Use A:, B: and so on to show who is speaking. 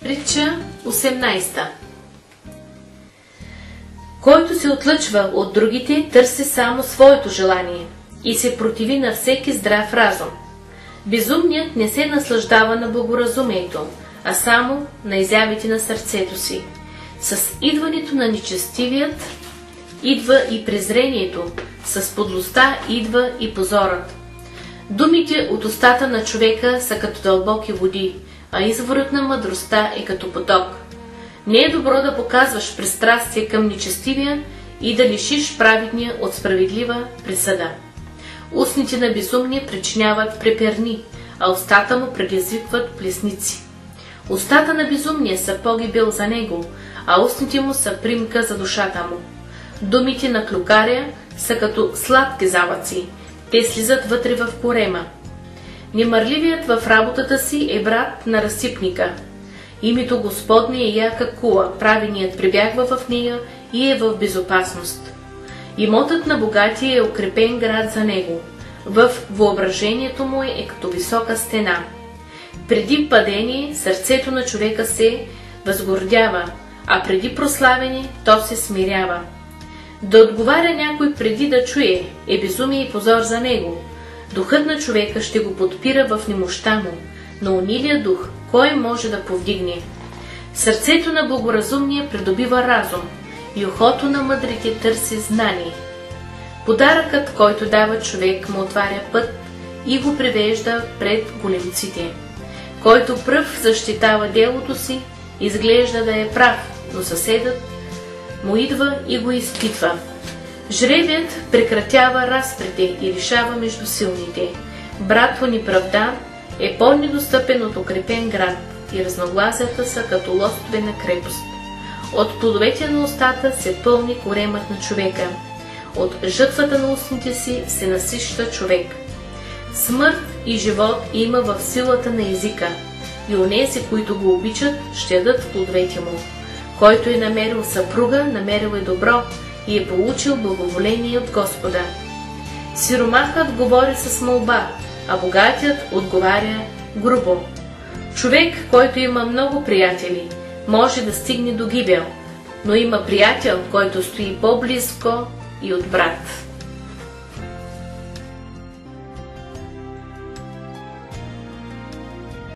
A: Притча 18. Който се отлъчва от другите, търси само своето желание и се противи на всеки здрав разум. Безумният не се наслаждава на благоразумието, а само на изявите на сърцето си. С идването на нечестивият идва и презрението, с подлостта идва и позорът. Думите от устата на човека са като дълбоки води, а изворът на мъдростта е като поток. Не е добро да показваш пристрастие към нечестивия и да лишиш праведния от справедлива присъда. Устните на безумния причиняват преперни, а устата му предизвикват плесници. Устата на безумния са погибел за него, а устните му са примка за душата му. Думите на клюкаря са като сладки залъци, те слизат вътре в корема. Немърливият в работата си е брат на разсипника. Името Господне е яка кула, праведният прибягва в нея и е в безопасност. Имотът на богатия е укрепен град за него, в въображението му е като висока стена. Преди падение сърцето на човека се възгордява, а преди прославяне то се смирява. Да отговаря някой преди да чуе е безумие и позор за него. Духът на човека ще го подпира в немощта му, но унилия дух кой може да повдигне? Сърцето на благоразумния придобива разум и ухото на мъдрите търси знание. Подаръкът, който дава човек, му отваря път и го привежда пред големците. Който пръв защитава делото си, изглежда да е прав, но съседът му идва и го изпитва. Жребият прекратява разприте и решава между силните. Брат по неправда е по-недостъпен от укрепен град и разногласията са като лостове на крепост. От плодовете на устата се пълни коремът на човека. От жътвата на устните си се насища човек. Смърт и живот има в силата на езика и онези, които го обичат, ще ядат плодовете му. Който е намерил съпруга, намерил е добро и е получил благоволение от Господа. Сиромахът говори с молба, а богатият отговаря грубо. Човек, който има много приятели, може да стигне до гибел, но има приятел, който стои по-близко и от брат.